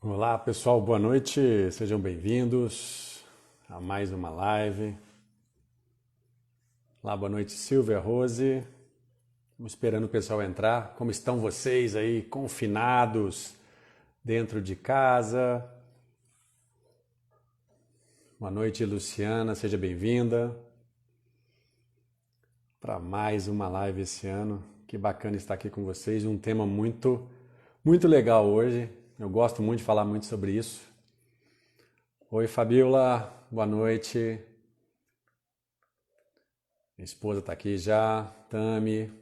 Olá pessoal, boa noite, sejam bem-vindos a mais uma live. Olá, boa noite Silvia, Rose. Estamos esperando o pessoal entrar. Como estão vocês aí, confinados dentro de casa? Boa noite Luciana, seja bem-vinda para mais uma live esse ano. Que bacana estar aqui com vocês. Um tema muito legal hoje. Eu gosto muito de falar muito sobre isso. Oi Fabiola, boa noite. Minha esposa está aqui já, Tami.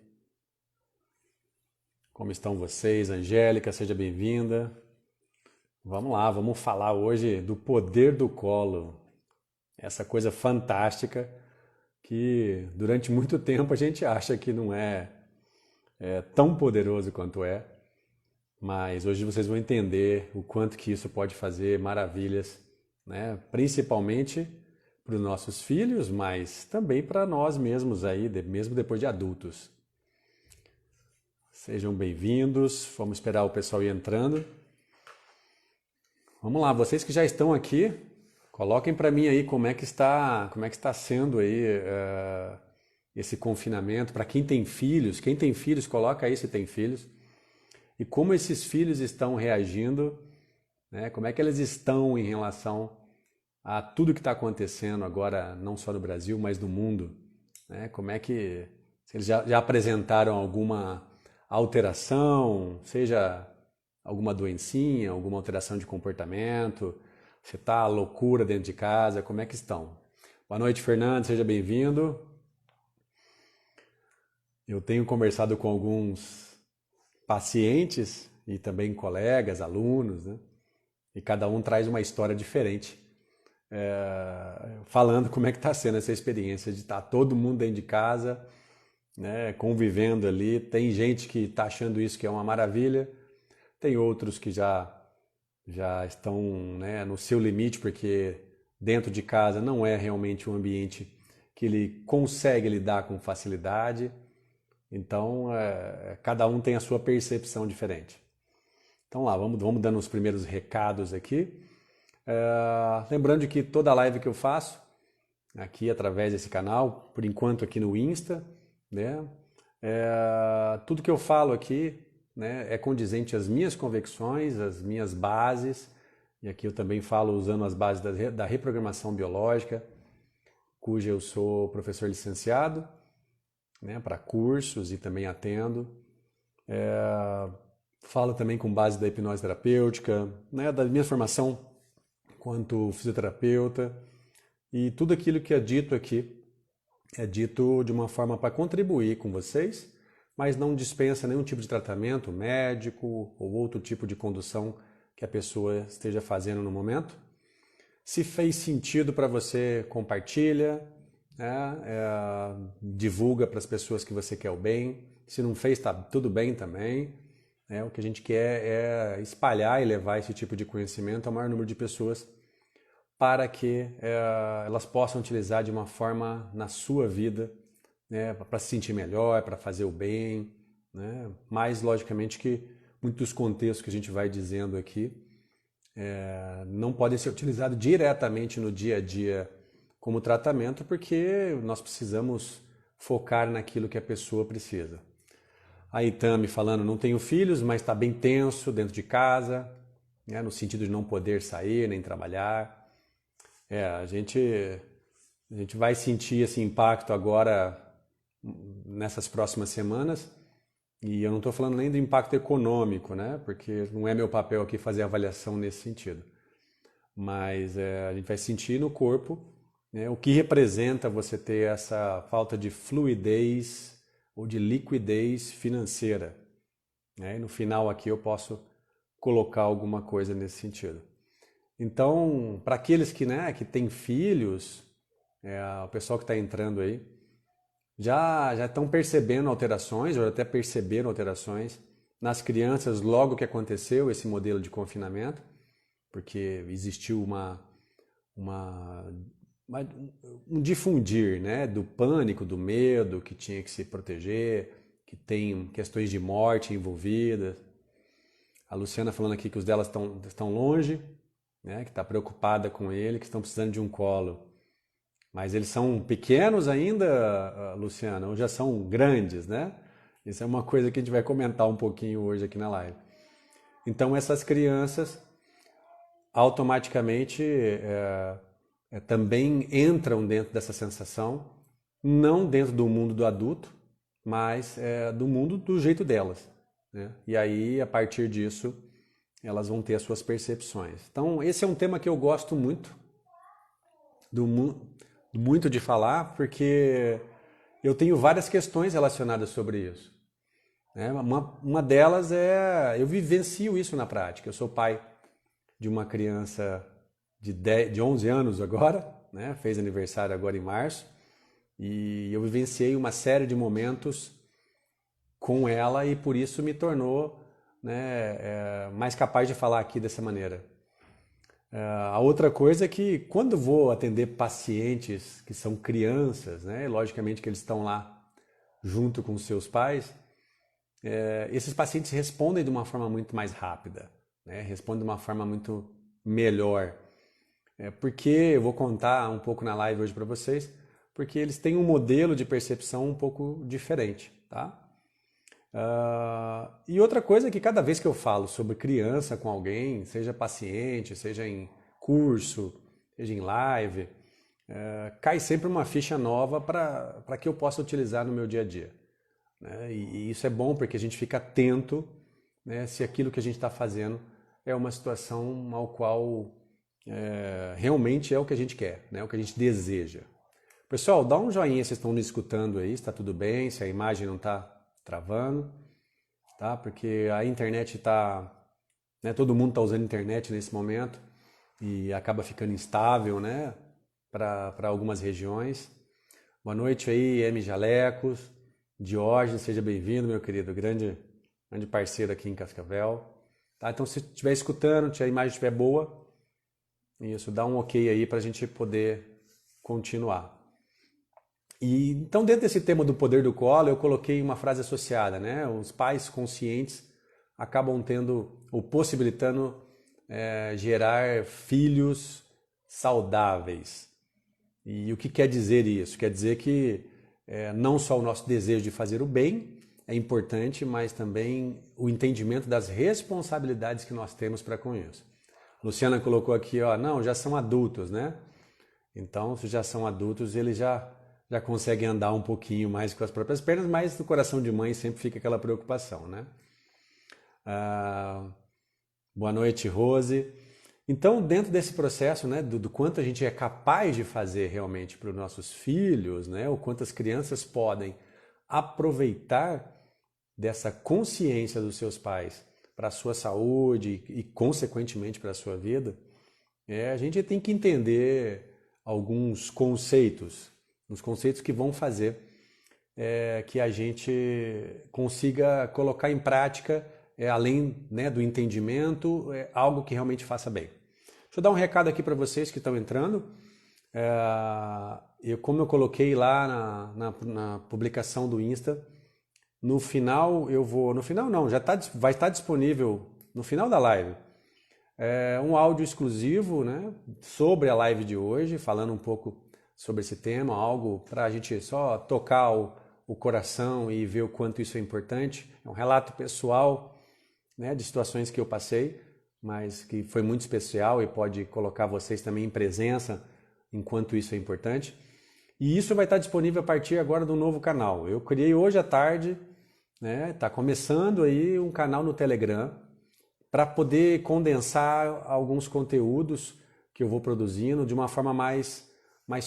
Como estão vocês? Angélica, seja bem-vinda. Vamos lá, vamos falar hoje do poder do colo. Essa coisa fantástica que durante muito tempo a gente acha que não é tão poderoso quanto é, mas hoje vocês vão entender o quanto que isso pode fazer maravilhas, né? Principalmente para os nossos filhos, mas também para nós mesmos aí, mesmo depois de adultos. Sejam bem-vindos, vamos esperar o pessoal ir entrando. Vamos lá, vocês que já estão aqui, coloquem para mim aí como é que está sendo aí esse confinamento. Para quem tem filhos, coloca aí se tem filhos. E como esses filhos estão reagindo, né? Como é que eles estão em relação a tudo que está acontecendo agora, não só no Brasil, mas no mundo, né? Como é que se eles já apresentaram alguma alteração, seja alguma doencinha, alguma alteração de comportamento, se está loucura dentro de casa, como é que estão? Boa noite, Fernando, seja bem-vindo. Eu tenho conversado com alguns pacientes e também colegas, alunos, né? E cada um traz uma história diferente, falando como é que está sendo essa experiência de estar todo mundo dentro de casa, né, convivendo ali. Tem gente que está achando isso que é uma maravilha, tem outros que já estão, né, no seu limite, porque dentro de casa não é realmente um ambiente que ele consegue lidar com facilidade. Então, cada um tem a sua percepção diferente. Então lá, vamos dando os primeiros recados aqui. Lembrando que toda live que eu faço, aqui através desse canal, por enquanto aqui no Insta, né, tudo que eu falo aqui, né, é condizente às minhas convicções, às minhas bases, e aqui eu também falo usando as bases da reprogramação biológica, cuja eu sou professor licenciado, né, para cursos e também atendo. Falo também com base da hipnose terapêutica, né, da minha formação quanto fisioterapeuta, e tudo aquilo que é dito aqui é dito de uma forma para contribuir com vocês, mas não dispensa nenhum tipo de tratamento médico ou outro tipo de condução que a pessoa esteja fazendo no momento. Se fez sentido para você, compartilha, né? Divulga para as pessoas que você quer o bem. Se não fez, está tudo bem também. O que a gente quer é espalhar e levar esse tipo de conhecimento ao maior número de pessoas para que elas possam utilizar de uma forma na sua vida, né, para se sentir melhor, para fazer o bem, né? Mas, logicamente, que muitos contextos que a gente vai dizendo aqui não podem ser utilizados diretamente no dia a dia como tratamento, porque nós precisamos focar naquilo que a pessoa precisa. A Itami falando, não tenho filhos, mas está bem tenso dentro de casa, né, no sentido de não poder sair nem trabalhar. A gente vai sentir esse impacto agora nessas próximas semanas, e eu não estou falando nem do impacto econômico, né? Porque não é meu papel aqui fazer avaliação nesse sentido. Mas a gente vai sentir no corpo, né, o que representa você ter essa falta de fluidez ou de liquidez financeira, né? E no final aqui eu posso colocar alguma coisa nesse sentido. Então, para aqueles que, né, que têm filhos, o pessoal que está entrando aí, já estão percebendo alterações, ou até perceberam alterações nas crianças logo que aconteceu esse modelo de confinamento, porque existiu uma, um difundir, né, do pânico, do medo, que tinha que se proteger, que tem questões de morte envolvidas. A Luciana falando aqui que os delas estão longe, né? Que está preocupada com ele, que estão precisando de um colo. Mas eles são pequenos ainda, Luciana, ou já são grandes, né? Isso é uma coisa que a gente vai comentar um pouquinho hoje aqui na live. Então, essas crianças automaticamente também entram dentro dessa sensação, não dentro do mundo do adulto, mas do mundo do jeito delas, né? E aí, a partir disso, elas vão ter as suas percepções. Então, esse é um tema que eu gosto muito de falar, porque eu tenho várias questões relacionadas sobre isso, né? Uma delas eu vivencio isso na prática. Eu sou pai de uma criança de 11 anos agora, né? Fez aniversário agora em março, e eu vivenciei uma série de momentos com ela e por isso me tornou, né, mais capaz de falar aqui dessa maneira. A outra coisa é que quando vou atender pacientes que são crianças, né, logicamente que eles estão lá junto com os seus pais, esses pacientes respondem de uma forma muito mais rápida, né, respondem de uma forma muito melhor. Porque eu vou contar um pouco na live hoje para vocês, porque eles têm um modelo de percepção um pouco diferente, tá? E outra coisa é que cada vez que eu falo sobre criança com alguém, seja paciente, seja em curso, seja em live, cai sempre uma ficha nova para que eu possa utilizar no meu dia a dia, né? E isso é bom porque a gente fica atento, né, se aquilo que a gente está fazendo é uma situação ao qual realmente é o que a gente quer, né, o que a gente deseja. Pessoal, dá um joinha se vocês estão me escutando aí, se está tudo bem, se a imagem não está travando, tá? Porque a internet está, né, todo mundo está usando internet nesse momento e acaba ficando instável, né, para algumas regiões. Boa noite aí, M. Jalecos, Diógenes, seja bem-vindo, meu querido, grande parceiro aqui em Cascavel. Tá? Então, se estiver escutando, se a imagem estiver boa, isso, dá um ok aí para a gente poder continuar. E então, dentro desse tema do poder do colo, eu coloquei uma frase associada, né? Os pais conscientes acabam tendo ou possibilitando gerar filhos saudáveis. E o que quer dizer isso? Quer dizer que não só o nosso desejo de fazer o bem é importante, mas também o entendimento das responsabilidades que nós temos para com isso. Luciana colocou aqui, ó, não, já são adultos, né? Então, se já são adultos, eles já conseguem andar um pouquinho mais com as próprias pernas, mas no coração de mãe sempre fica aquela preocupação, né? Boa noite, Rose. Então, dentro desse processo, né, do quanto a gente é capaz de fazer realmente para os nossos filhos, né, o quanto as crianças podem aproveitar dessa consciência dos seus pais para a sua saúde e, consequentemente, para a sua vida, a gente tem que entender alguns conceitos, os conceitos que vão fazer que a gente consiga colocar em prática, além, né, do entendimento, algo que realmente faça bem. Deixa eu dar um recado aqui para vocês que estão entrando. Como eu coloquei lá na publicação do Insta, no final no final não, vai estar disponível no final da live, um áudio exclusivo, né, sobre a live de hoje, falando um pouco sobre esse tema, algo para a gente só tocar o coração e ver o quanto isso é importante. É um relato pessoal, né, de situações que eu passei, mas que foi muito especial e pode colocar vocês também em presença enquanto isso é importante. E isso vai estar disponível a partir agora do novo canal. Eu criei hoje à tarde, né, tá começando aí um canal no Telegram para poder condensar alguns conteúdos que eu vou produzindo de uma forma mais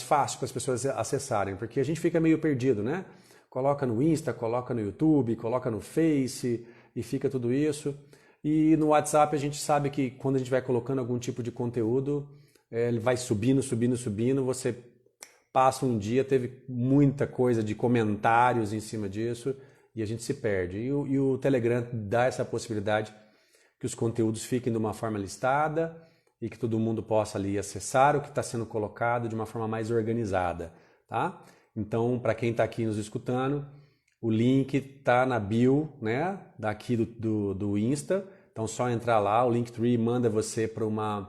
fácil para as pessoas acessarem, porque a gente fica meio perdido, né? Coloca no Insta, coloca no YouTube, coloca no Face e fica tudo isso. E no WhatsApp a gente sabe que quando a gente vai colocando algum tipo de conteúdo, ele vai subindo, você passa um dia, teve muita coisa de comentários em cima disso e a gente se perde. E o Telegram dá essa possibilidade que os conteúdos fiquem de uma forma listada e que todo mundo possa ali acessar o que está sendo colocado de uma forma mais organizada, tá? Então, para quem está aqui nos escutando, o link está na bio, né, daqui do Insta, Então, só entrar lá, o Linktree manda você para uma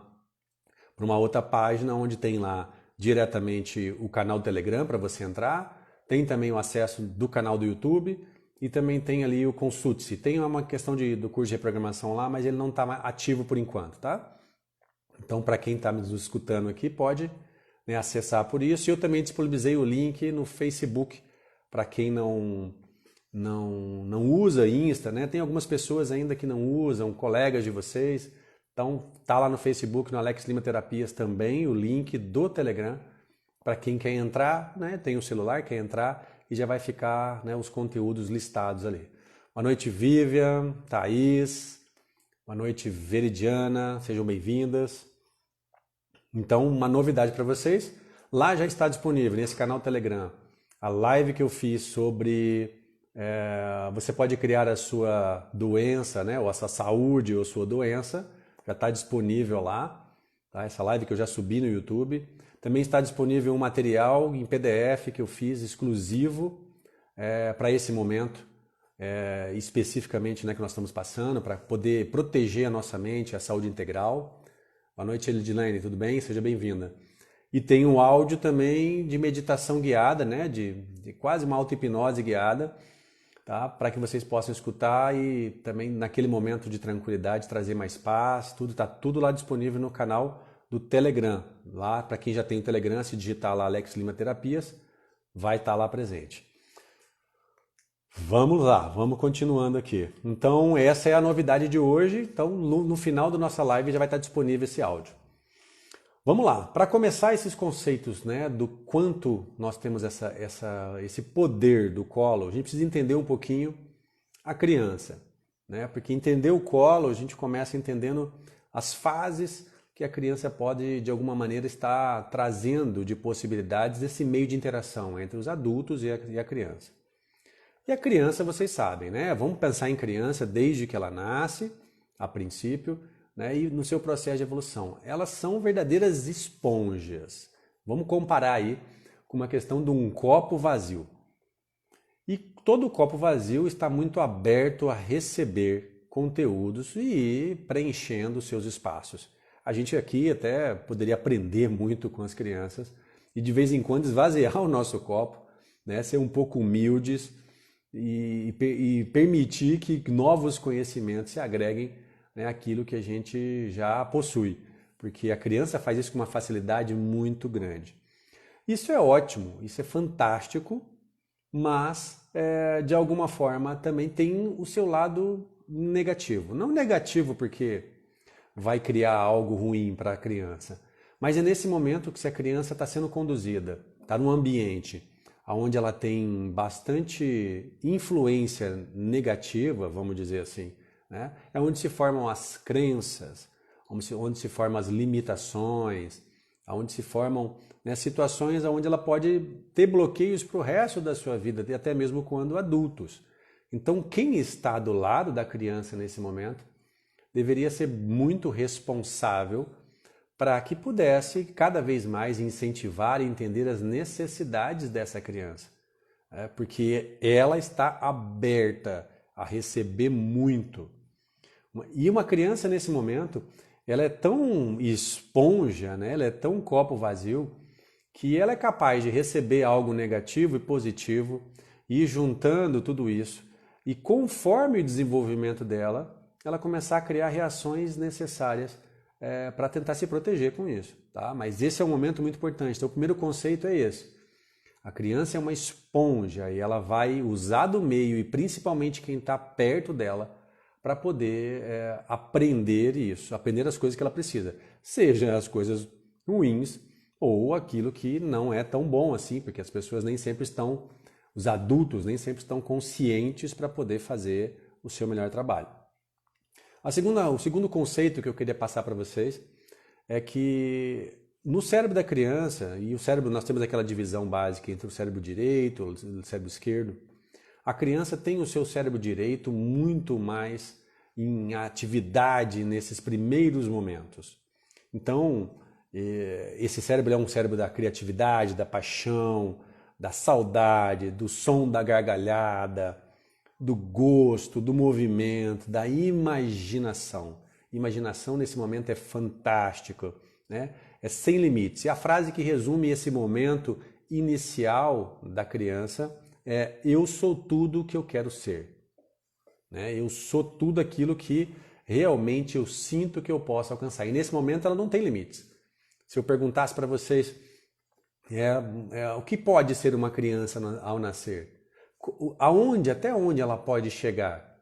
outra página onde tem lá diretamente o canal do Telegram para você entrar, tem também o acesso do canal do YouTube e também tem ali o Consulte-se. Tem uma questão do curso de reprogramação lá, mas ele não está ativo por enquanto, tá? Então, para quem está nos escutando aqui, pode, né, acessar por isso. E eu também disponibilizei o link no Facebook para quem não usa Insta, né? Tem algumas pessoas ainda que não usam, colegas de vocês. Então, tá lá no Facebook, no Alex Lima Terapias também, o link do Telegram, para quem quer entrar, né? Tem o celular, quer entrar e já vai ficar, né, os conteúdos listados ali. Boa noite, Vivian, Thaís, boa noite, Veridiana, sejam bem-vindas. Então, uma novidade para vocês, lá já está disponível, nesse canal Telegram, a live que eu fiz sobre você pode criar a sua doença, né, ou a sua saúde ou sua doença, já está disponível lá, tá? Essa live que eu já subi no YouTube. Também está disponível um material em PDF que eu fiz exclusivo para esse momento, especificamente, né, que nós estamos passando, para poder proteger a nossa mente, a saúde integral. Boa noite, Elidilene, tudo bem? Seja bem-vinda. E tem um áudio também de meditação guiada, né, de quase uma auto-hipnose guiada, tá? Para que vocês possam escutar e também naquele momento de tranquilidade trazer mais paz. Está tudo lá disponível no canal do Telegram. Lá, para quem já tem o Telegram, se digitar lá Alex Lima Terapias, vai estar lá presente. Vamos lá, vamos continuando aqui. Então, essa é a novidade de hoje. Então, no final da nossa live já vai estar disponível esse áudio. Vamos lá, para começar esses conceitos, né, do quanto nós temos esse poder do colo, a gente precisa entender um pouquinho a criança, né? Porque entender o colo, a gente começa entendendo as fases que a criança pode, de alguma maneira, estar trazendo de possibilidades desse meio de interação entre os adultos e a criança. E a criança, vocês sabem, né? Vamos pensar em criança desde que ela nasce, a princípio, né, e no seu processo de evolução. Elas são verdadeiras esponjas. Vamos comparar aí com uma questão de um copo vazio. E todo copo vazio está muito aberto a receber conteúdos e ir preenchendo os seus espaços. A gente aqui até poderia aprender muito com as crianças e de vez em quando esvaziar o nosso copo, né, ser um pouco humildes e permitir que novos conhecimentos se agreguem, né, aquilo que a gente já possui, porque a criança faz isso com uma facilidade muito grande. Isso é ótimo, isso é fantástico, mas de alguma forma também tem o seu lado negativo. Não negativo porque vai criar algo ruim para a criança, mas é nesse momento que se a criança está sendo conduzida, está num ambiente onde ela tem bastante influência negativa, vamos dizer assim, né? É onde se formam as crenças, onde se formam as limitações, onde se formam, né, situações onde ela pode ter bloqueios para o resto da sua vida, até mesmo quando adultos. Então, quem está do lado da criança nesse momento deveria ser muito responsável para que pudesse cada vez mais incentivar e entender as necessidades dessa criança, porque ela está aberta a receber muito. E uma criança nesse momento, ela é tão esponja, né? Ela é tão copo vazio, que ela é capaz de receber algo negativo e positivo e ir juntando tudo isso. E conforme o desenvolvimento dela, ela começar a criar reações necessárias para tentar se proteger com isso, tá? Mas esse é um momento muito importante. Então, o primeiro conceito é esse. A criança é uma esponja e ela vai usar do meio e principalmente quem está perto dela para poder aprender isso, aprender as coisas que ela precisa, seja as coisas ruins ou aquilo que não é tão bom assim, porque as pessoas nem sempre estão, os adultos nem sempre estão conscientes para poder fazer o seu melhor trabalho. O segundo conceito que eu queria passar para vocês é que no cérebro da criança, e o cérebro, nós temos aquela divisão básica entre o cérebro direito e o cérebro esquerdo, a criança tem o seu cérebro direito muito mais em atividade nesses primeiros momentos. Então, esse cérebro é um cérebro da criatividade, da paixão, da saudade, do som da gargalhada, do gosto, do movimento, da imaginação. Imaginação nesse momento é fantástico, né? É sem limites. E a frase que resume esse momento inicial da criança é: eu sou tudo o que eu quero ser, né? Eu sou tudo aquilo que realmente eu sinto que eu posso alcançar. E nesse momento ela não tem limites. Se eu perguntasse para vocês o que pode ser uma criança ao nascer, até onde ela pode chegar?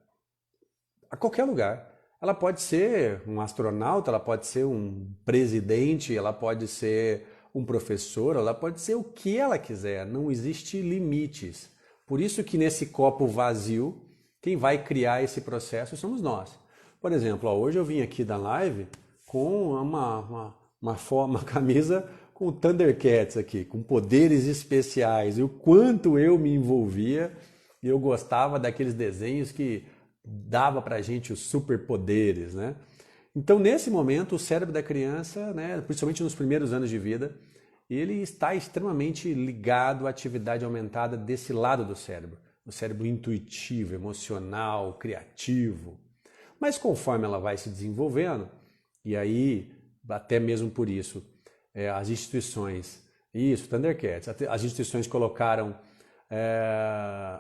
A qualquer lugar. Ela pode ser um astronauta, ela pode ser um presidente, ela pode ser um professor, ela pode ser o que ela quiser. Não existe limites. Por isso que nesse copo vazio, quem vai criar esse processo somos nós. Por exemplo, hoje eu vim aqui da live com uma camisa com Thundercats aqui, com poderes especiais. E o quanto eu me envolvia e eu gostava daqueles desenhos que dava pra gente os superpoderes, né? Então, nesse momento, o cérebro da criança, né, principalmente nos primeiros anos de vida, ele está extremamente ligado à atividade aumentada desse lado do cérebro, o cérebro intuitivo, emocional, criativo. Mas conforme ela vai se desenvolvendo, e aí, até mesmo por isso, as instituições, Thundercats, as instituições colocaram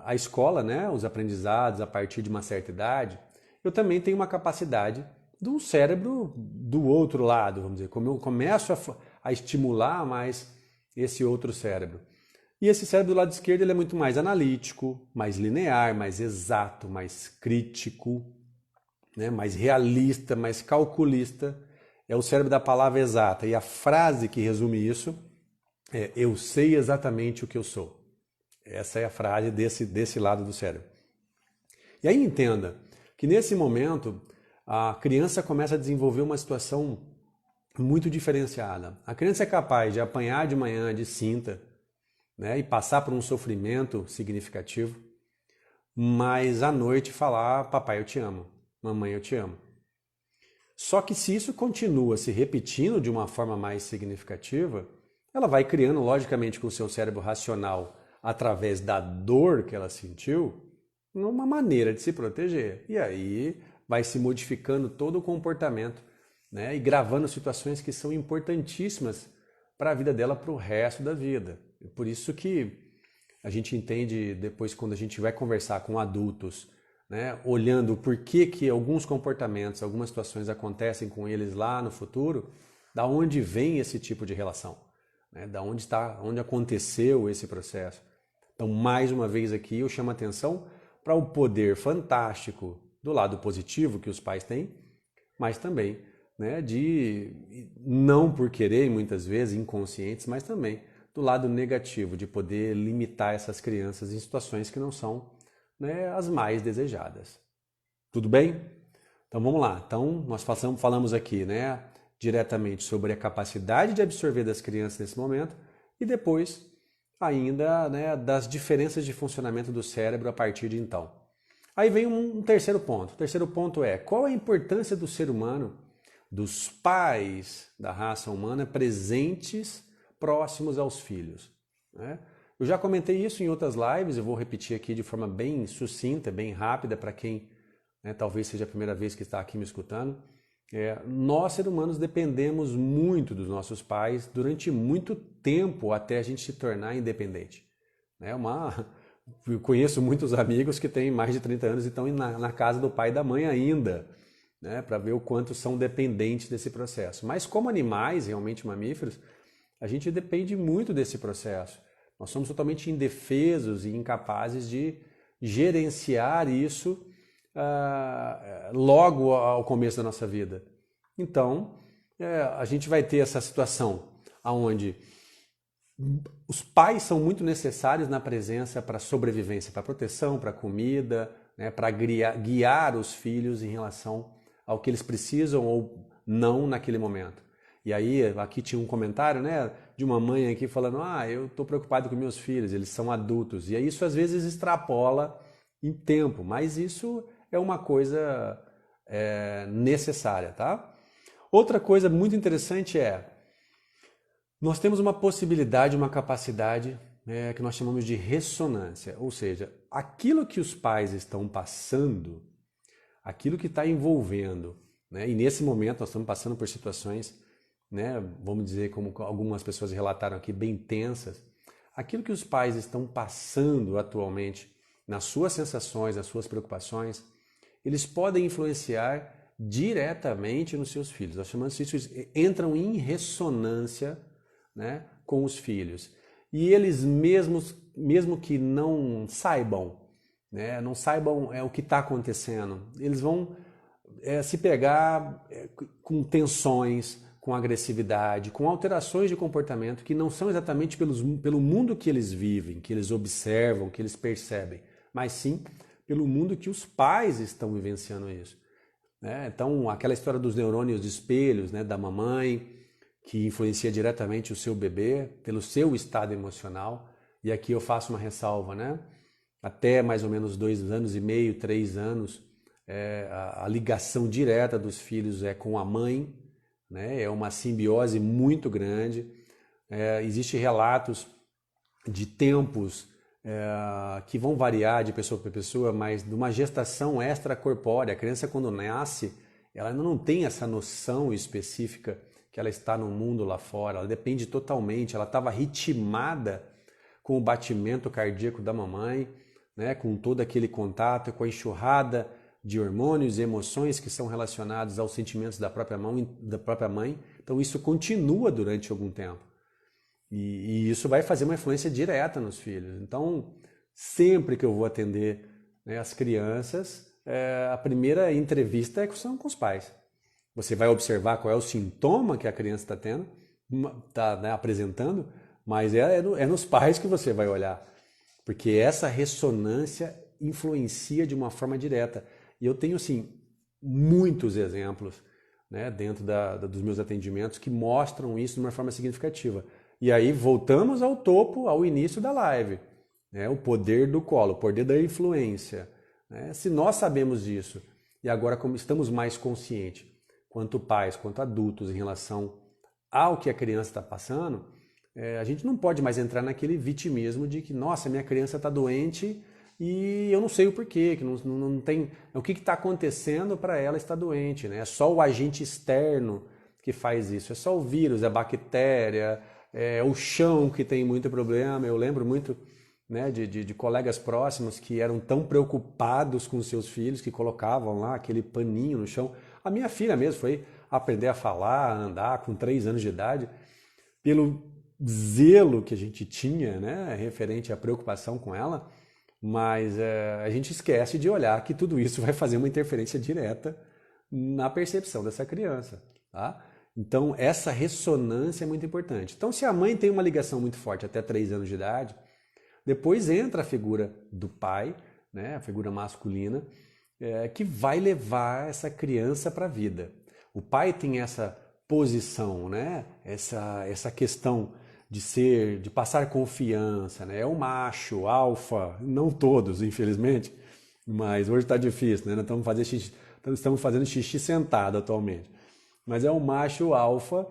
a escola, né, os aprendizados a partir de uma certa idade. Eu também tenho uma capacidade de um cérebro do outro lado, vamos dizer, como eu começo a estimular mais esse outro cérebro. E esse cérebro do lado esquerdo ele é muito mais analítico, mais linear, mais exato, mais crítico, né, mais realista, mais calculista. É o cérebro da palavra exata. E a frase que resume isso é: eu sei exatamente o que eu sou. Essa é a frase desse lado do cérebro. E aí entenda que nesse momento a criança começa a desenvolver uma situação muito diferenciada. A criança é capaz de apanhar de manhã de cinta, né, e passar por um sofrimento significativo, mas à noite falar: papai, eu te amo, mamãe, eu te amo. Só que se isso continua se repetindo de uma forma mais significativa, ela vai criando, logicamente, com o seu cérebro racional, através da dor que ela sentiu, uma maneira de se proteger. E aí vai se modificando todo o comportamento, né? E gravando situações que são importantíssimas para a vida dela, para o resto da vida. Por isso que a gente entende depois, quando a gente vai conversar com adultos, né, olhando por que alguns comportamentos, algumas situações acontecem com eles lá no futuro, da onde vem esse tipo de relação, né? Da onde aconteceu esse processo. Então, mais uma vez aqui, eu chamo a atenção para o poder fantástico do lado positivo que os pais têm, mas também, né, de não por querer, muitas vezes inconscientes, mas também do lado negativo, de poder limitar essas crianças em situações que não são, né, as mais desejadas. Tudo bem? Então vamos lá. Então nós falamos aqui, né, diretamente sobre a capacidade de absorver das crianças nesse momento e depois ainda, né, das diferenças de funcionamento do cérebro a partir de então. Aí vem um terceiro ponto. O terceiro ponto é: qual a importância do ser humano, dos pais da raça humana presentes próximos aos filhos, né? Eu já comentei isso em outras lives, eu vou repetir aqui de forma bem sucinta, bem rápida, para quem, né, talvez seja a primeira vez que está aqui me escutando. Nós, seres humanos, dependemos muito dos nossos pais durante muito tempo até a gente se tornar independente. Eu conheço muitos amigos que têm mais de 30 anos e estão na casa do pai e da mãe ainda, né, para ver o quanto são dependentes desse processo. Mas como animais, realmente mamíferos, a gente depende muito desse processo. Nós somos totalmente indefesos e incapazes de gerenciar isso logo ao começo da nossa vida. Então, a gente vai ter essa situação onde os pais são muito necessários na presença para a sobrevivência, para a proteção, para a comida, né, para guiar os filhos em relação ao que eles precisam ou não naquele momento. E aí, aqui tinha um comentário, né, de uma mãe aqui falando: eu estou preocupado com meus filhos, eles são adultos. E aí isso às vezes extrapola em tempo, mas isso é uma coisa necessária, tá? Outra coisa muito interessante nós temos uma possibilidade, uma capacidade que nós chamamos de ressonância, ou seja, aquilo que os pais estão passando, aquilo que está envolvendo, né? E nesse momento nós estamos passando por situações, né, vamos dizer, como algumas pessoas relataram aqui, bem tensas. Aquilo que os pais estão passando atualmente, nas suas sensações, nas suas preocupações, eles podem influenciar diretamente nos seus filhos. Nós chamamos isso, entram em ressonância, né, com os filhos. E eles mesmo que não saibam, né, não saibam o que está acontecendo, eles vão se pegar com tensões, com agressividade, com alterações de comportamento que não são exatamente pelo mundo que eles vivem, que eles observam, que eles percebem, mas sim pelo mundo que os pais estão vivenciando isso, né? Então, aquela história dos neurônios de espelhos, né, da mamãe, que influencia diretamente o seu bebê, pelo seu estado emocional. E aqui eu faço uma ressalva, né? Até mais ou menos 2 anos e meio, 3 anos, a ligação direta dos filhos é com a mãe, né? É uma simbiose muito grande. Existem relatos de tempos que vão variar de pessoa para pessoa, mas de uma gestação extracorpórea. A criança, quando nasce, ela ainda não tem essa noção específica que ela está no mundo lá fora. Ela depende totalmente. Ela estava ritmada com o batimento cardíaco da mamãe, né, com todo aquele contato, com a enxurrada de hormônios e emoções que são relacionados aos sentimentos da própria mãe. Então isso continua durante algum tempo. E isso vai fazer uma influência direta nos filhos. Então, sempre que eu vou atender, né, as crianças, a primeira entrevista são com os pais. Você vai observar qual é o sintoma que a criança está tendo, está, né, apresentando, mas é nos pais que você vai olhar. Porque essa ressonância influencia de uma forma direta. E eu tenho, assim, muitos exemplos, né, dentro dos meus atendimentos que mostram isso de uma forma significativa. E aí voltamos ao topo, ao início da live, né, o poder do colo, o poder da influência. Né? Se nós sabemos disso e agora como estamos mais conscientes, quanto pais, quanto adultos, em relação ao que a criança está passando, a gente não pode mais entrar naquele vitimismo de que, nossa, minha criança está doente e eu não sei o porquê, que não tem, o que está acontecendo para ela estar doente, né? É só o agente externo que faz isso, é só o vírus, é a bactéria, é o chão que tem muito problema. Eu lembro muito, né, de colegas próximos que eram tão preocupados com seus filhos que colocavam lá aquele paninho no chão. A minha filha mesmo foi aprender a falar, a andar com 3 anos de idade, pelo zelo que a gente tinha, né, referente à preocupação com ela, mas a gente esquece de olhar que tudo isso vai fazer uma interferência direta na percepção dessa criança, tá? Então, essa ressonância é muito importante. Então, se a mãe tem uma ligação muito forte até 3 anos de idade, depois entra a figura do pai, né, a figura masculina, que vai levar essa criança para a vida. O pai tem essa posição, né, essa questão de passar confiança, né? É o macho, alfa, não todos, infelizmente, mas hoje está difícil, né? Nós estamos fazendo xixi sentado atualmente. Mas é um macho alfa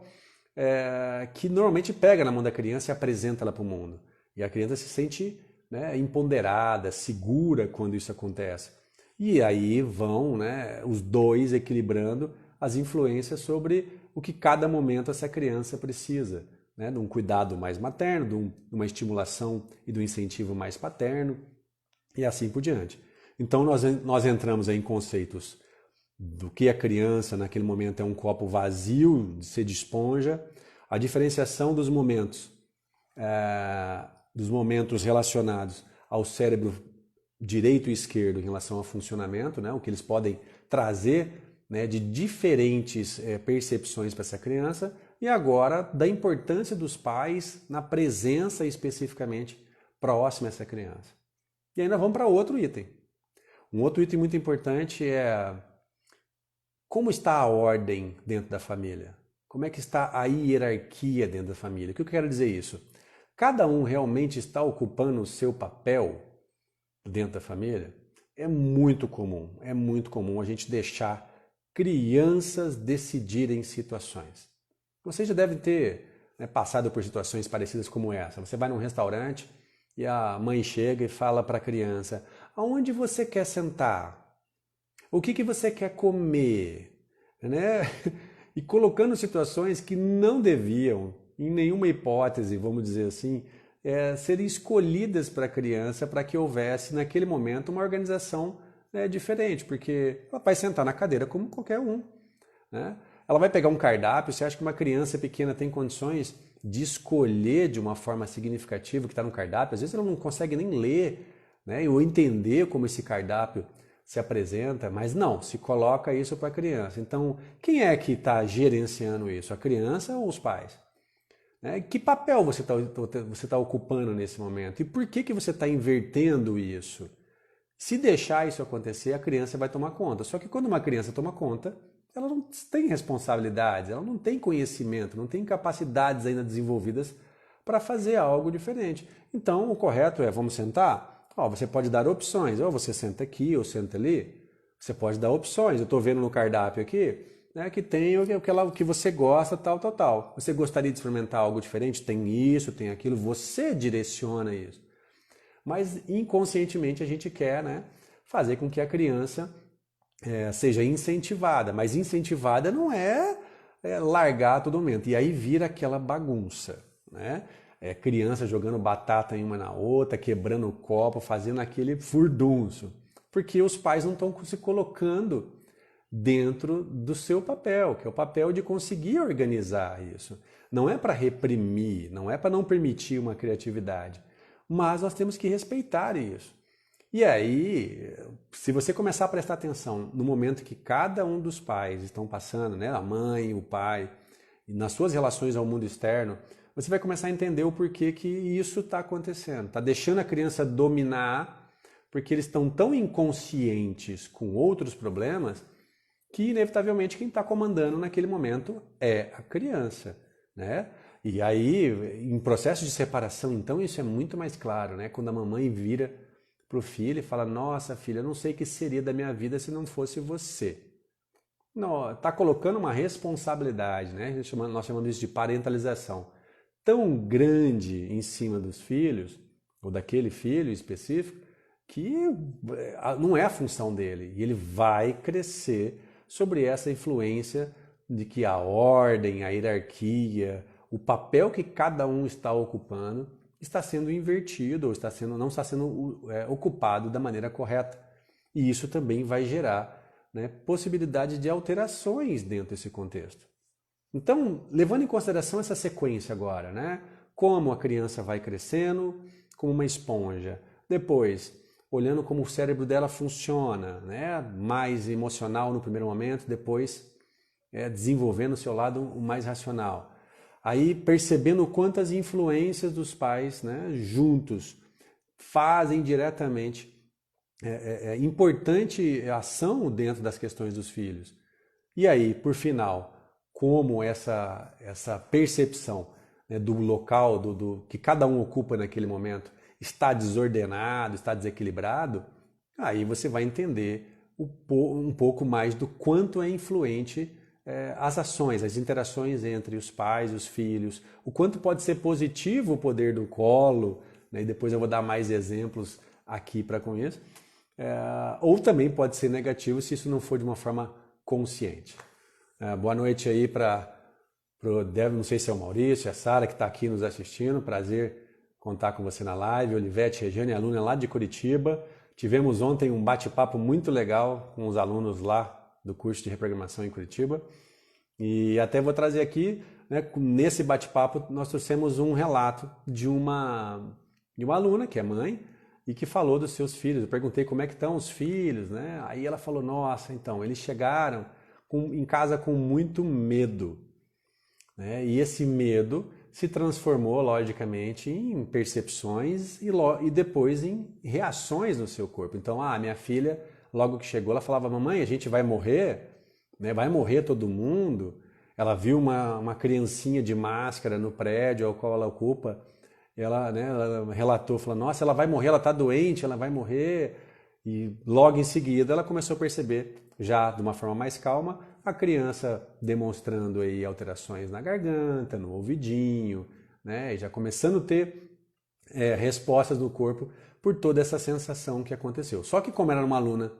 que normalmente pega na mão da criança e apresenta ela para o mundo. E a criança se sente, né, empoderada, segura quando isso acontece. E aí vão, né, os dois equilibrando as influências sobre o que cada momento essa criança precisa, né, de um cuidado mais materno, de uma estimulação e do incentivo mais paterno, e assim por diante. Então nós entramos em conceitos do que a criança naquele momento é um copo vazio de ser de esponja, a diferenciação dos momentos relacionados ao cérebro direito e esquerdo em relação ao funcionamento, né, o que eles podem trazer, né, de diferentes percepções para essa criança, e agora da importância dos pais na presença especificamente próxima a essa criança. E ainda vamos para outro item. Um outro item muito importante é como está a ordem dentro da família? Como é que está a hierarquia dentro da família? O que eu quero dizer isso? Cada um realmente está ocupando o seu papel dentro da família? É muito comum a gente deixar crianças decidirem situações. Você já deve ter, né, passado por situações parecidas como essa. Você vai num restaurante E a mãe chega e fala para a criança: aonde você quer sentar? O que que você quer comer? Né? E colocando situações que não deviam, em nenhuma hipótese, vamos dizer assim, serem escolhidas para a criança para que houvesse, naquele momento, uma organização, né, diferente, porque ela vai sentar na cadeira como qualquer um. Né? Ela vai pegar um cardápio. Você acha que uma criança pequena tem condições de escolher de uma forma significativa o que está no cardápio? Às vezes ela não consegue nem ler, né, ou entender como esse cardápio se apresenta, mas não, se coloca isso para a criança. Então, quem é que está gerenciando isso? A criança ou os pais? Né? Que papel você tá ocupando nesse momento? E por que você está invertendo isso? Se deixar isso acontecer, a criança vai tomar conta. Só que quando uma criança toma conta, ela não tem responsabilidades, ela não tem conhecimento, não tem capacidades ainda desenvolvidas para fazer algo diferente. Então, o correto é, vamos sentar? Você pode dar opções, ou você senta aqui, ou senta ali. Você pode dar opções. Eu estou vendo no cardápio aqui, né, que tem o que você gosta, tal, tal, tal. Você gostaria de experimentar algo diferente? Tem isso, tem aquilo. Você direciona isso. Mas inconscientemente a gente quer, né, fazer com que a criança seja incentivada. Mas incentivada não é largar a todo momento. E aí vira aquela bagunça, né? Criança jogando batata em uma na outra, quebrando o copo, fazendo aquele furdunço. Porque os pais não estão se colocando dentro do seu papel, que é o papel de conseguir organizar isso. Não é para reprimir, não é para não permitir uma criatividade, mas nós temos que respeitar isso. E aí, se você começar a prestar atenção no momento que cada um dos pais estão passando, né, a mãe, o pai, nas suas relações ao mundo externo, você vai começar a entender o porquê que isso está acontecendo. Está deixando a criança dominar, porque eles estão tão inconscientes com outros problemas que, inevitavelmente, quem está comandando naquele momento é a criança, né? E aí, em processo de separação, então, isso é muito mais claro, né? Quando a mamãe vira para o filho e fala: nossa, filha, eu não sei o que seria da minha vida se não fosse você. Não, está colocando uma responsabilidade, né? Nós chamamos isso de parentalização, tão grande em cima dos filhos, ou daquele filho específico, que não é a função dele. E ele vai crescer sobre essa influência de que a ordem, a hierarquia, o papel que cada um está ocupando está sendo invertido, ou não está sendo ocupado da maneira correta. E isso também vai gerar, né, possibilidade de alterações dentro desse contexto. Então, levando em consideração essa sequência agora, né, como a criança vai crescendo como uma esponja, depois olhando como o cérebro dela funciona, né, mais emocional no primeiro momento, depois desenvolvendo o seu lado mais racional. Aí percebendo quantas influências dos pais, né, juntos fazem diretamente importante ação dentro das questões dos filhos. E aí, por final, como essa percepção, né, do local que cada um ocupa naquele momento está desordenado, está desequilibrado, aí você vai entender um pouco mais do quanto é influente as ações, as interações entre os pais e os filhos, o quanto pode ser positivo o poder do colo, né, e depois eu vou dar mais exemplos aqui para com isso, ou também pode ser negativo se isso não for de uma forma consciente. Boa noite aí para não sei se é o Maurício, a Sara que está aqui nos assistindo, prazer contar com você na live, Olivete Regiane, aluna lá de Curitiba. Tivemos ontem um bate-papo muito legal com os alunos lá do curso de reprogramação em Curitiba. E até vou trazer aqui, né, nesse bate-papo nós trouxemos um relato de uma aluna, que é mãe, e que falou dos seus filhos. Eu perguntei como é que estão os filhos, né? Aí ela falou: nossa, então, eles chegaram em casa com muito medo, né? E esse medo se transformou, logicamente, em percepções e depois em reações no seu corpo. Então, minha filha, logo que chegou, ela falava: mamãe, a gente vai morrer? Né? Vai morrer todo mundo? Ela viu uma criancinha de máscara no prédio ao qual ela ocupa. Ela relatou, falou: nossa, ela vai morrer, ela está doente, ela vai morrer. E logo em seguida ela começou a perceber, já de uma forma mais calma, a criança demonstrando aí alterações na garganta, no ouvidinho, né? E já começando a ter respostas do corpo por toda essa sensação que aconteceu. Só que como ela era uma aluna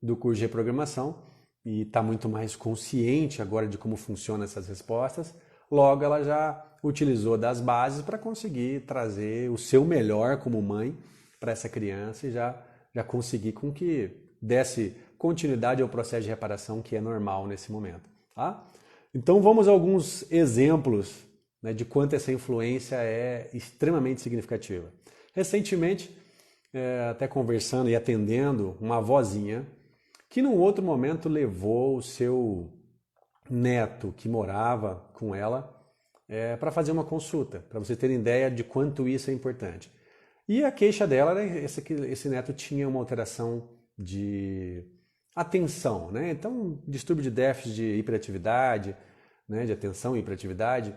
do curso de reprogramação e está muito mais consciente agora de como funcionam essas respostas, logo ela já utilizou das bases para conseguir trazer o seu melhor como mãe para essa criança e já conseguir com que desse continuidade ao processo de reparação que é normal nesse momento. Tá? Então vamos a alguns exemplos, né, de quanto essa influência é extremamente significativa. Recentemente, até conversando e atendendo uma avózinha que num outro momento levou o seu neto que morava com ela para fazer uma consulta, para vocês terem ideia de quanto isso é importante. E a queixa dela era que esse neto tinha uma alteração de atenção, né? Então, distúrbio de déficit de hiperatividade, né? De atenção e hiperatividade.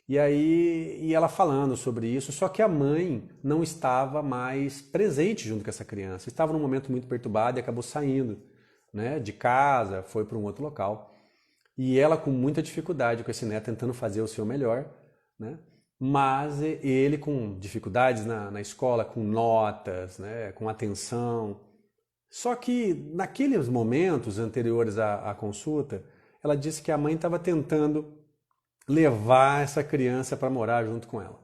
E ela falando sobre isso, só que a mãe não estava mais presente junto com essa criança. Estava num momento muito perturbado e acabou saindo, né, de casa, foi para um outro local. E ela com muita dificuldade com esse neto tentando fazer o seu melhor, né? Mas ele com dificuldades na escola, com notas, né, com atenção. Só que naqueles momentos anteriores à consulta, ela disse que a mãe estava tentando levar essa criança para morar junto com ela.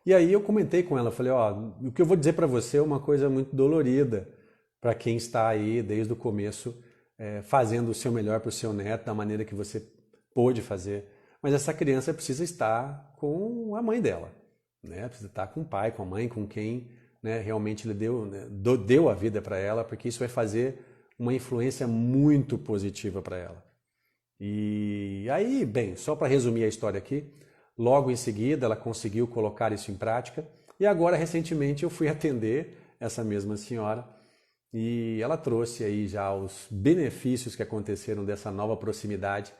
E aí eu comentei com ela, falei, ó, o que eu vou dizer para você é uma coisa muito dolorida para quem está aí desde o começo fazendo o seu melhor para o seu neto da maneira que você pôde fazer. Mas essa criança precisa estar com a mãe dela, né? Precisa estar com o pai, com a mãe, com quem, né, realmente lhe deu a vida para ela, porque isso vai fazer uma influência muito positiva para ela. E aí, bem, só para resumir a história aqui, logo em seguida ela conseguiu colocar isso em prática e agora recentemente eu fui atender essa mesma senhora e ela trouxe aí já os benefícios que aconteceram dessa nova proximidade,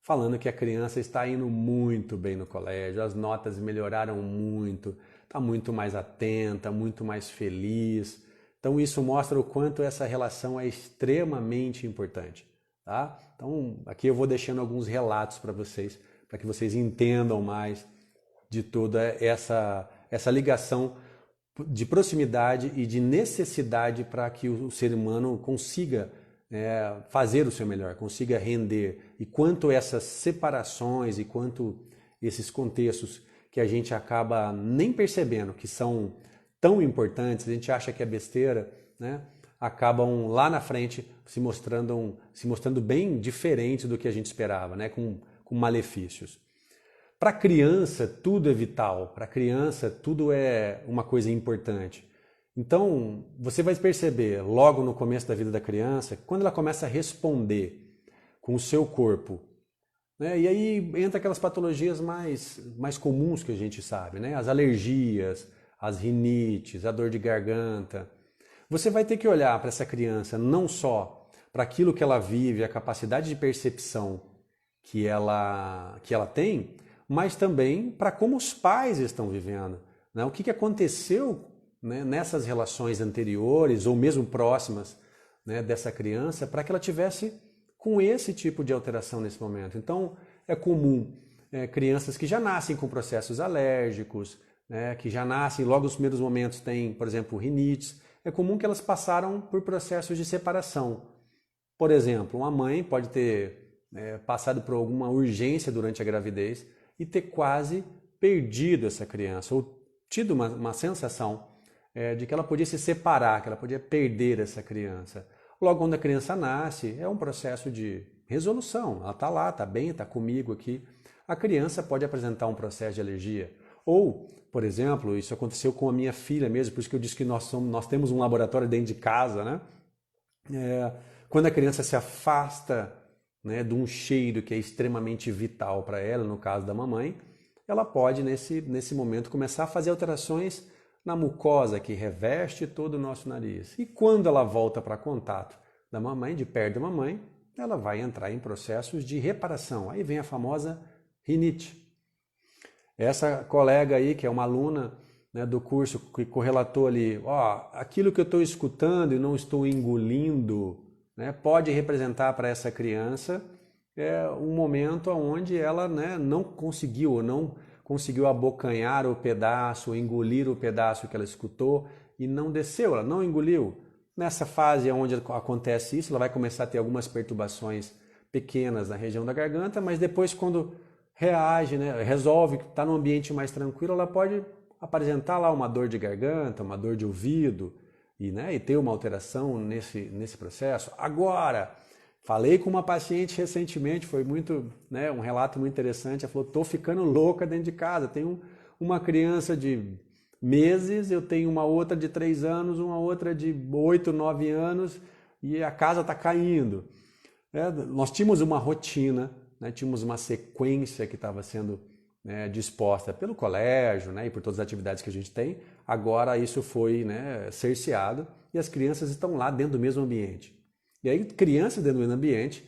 falando que a criança está indo muito bem no colégio, as notas melhoraram muito, está muito mais atenta, muito mais feliz. Então isso mostra o quanto essa relação é extremamente importante. Tá? Então aqui eu vou deixando alguns relatos para que vocês entendam mais de toda essa ligação de proximidade e de necessidade para que o ser humano consiga fazer o seu melhor, consiga render. E quanto essas separações e quanto esses contextos que a gente acaba nem percebendo que são tão importantes, a gente acha que é besteira, né? Acabam lá na frente se mostrando bem diferente do que a gente esperava, né? Com malefícios. Para a criança, tudo é vital. Para a criança, tudo é uma coisa importante. Então, você vai perceber logo no começo da vida da criança, quando ela começa a responder com o seu corpo, né? E aí entra aquelas patologias mais comuns que a gente sabe, né? As alergias, as rinites, a dor de garganta. Você vai ter que olhar para essa criança não só para aquilo que ela vive, a capacidade de percepção que ela tem, mas também para como os pais estão vivendo, né? O que aconteceu, né, nessas relações anteriores ou mesmo próximas, né, dessa criança para que ela tivesse com esse tipo de alteração nesse momento. Então é comum crianças que já nascem com processos alérgicos, né, que já nascem logo nos primeiros momentos têm, por exemplo, rinites. É comum que elas passaram por processos de separação. Por exemplo, uma mãe pode ter passado por alguma urgência durante a gravidez e ter quase perdido essa criança, ou tido uma sensação de que ela podia se separar, que ela podia perder essa criança. Logo quando a criança nasce, é um processo de resolução. Ela está lá, está bem, está comigo aqui. A criança pode apresentar um processo de alergia. Ou, por exemplo, isso aconteceu com a minha filha mesmo, por isso que eu disse que nós temos um laboratório dentro de casa, né? Quando a criança se afasta, né, de um cheiro que é extremamente vital para ela, no caso da mamãe, ela pode, nesse momento, começar a fazer alterações na mucosa que reveste todo o nosso nariz. E quando ela volta para contato da mamãe, de perto da mamãe, ela vai entrar em processos de reparação. Aí vem a famosa rinite. Essa colega aí, que é uma aluna, né, do curso, que correlatou ali, aquilo que eu estou escutando e não estou engolindo, né, pode representar para essa criança um momento onde ela, né, não conseguiu ou não conseguiu abocanhar o pedaço, engolir o pedaço que ela escutou e não desceu, ela não engoliu. Nessa fase onde acontece isso, ela vai começar a ter algumas perturbações pequenas na região da garganta, mas depois quando reage, né, resolve que está num ambiente mais tranquilo, ela pode apresentar lá uma dor de garganta, uma dor de ouvido e ter uma alteração nesse processo. Agora, falei com uma paciente recentemente, foi um relato muito interessante. Ela falou: tô ficando louca dentro de casa. Tenho uma criança de meses, eu tenho uma outra de 3 anos, uma outra de 8, 9 anos e a casa está caindo. Nós tínhamos uma rotina, né, tínhamos uma sequência que estava sendo disposta pelo colégio, né, e por todas as atividades que a gente tem. Agora isso foi, né, cerceado e as crianças estão lá dentro do mesmo ambiente. E aí, crianças dentro do mesmo ambiente,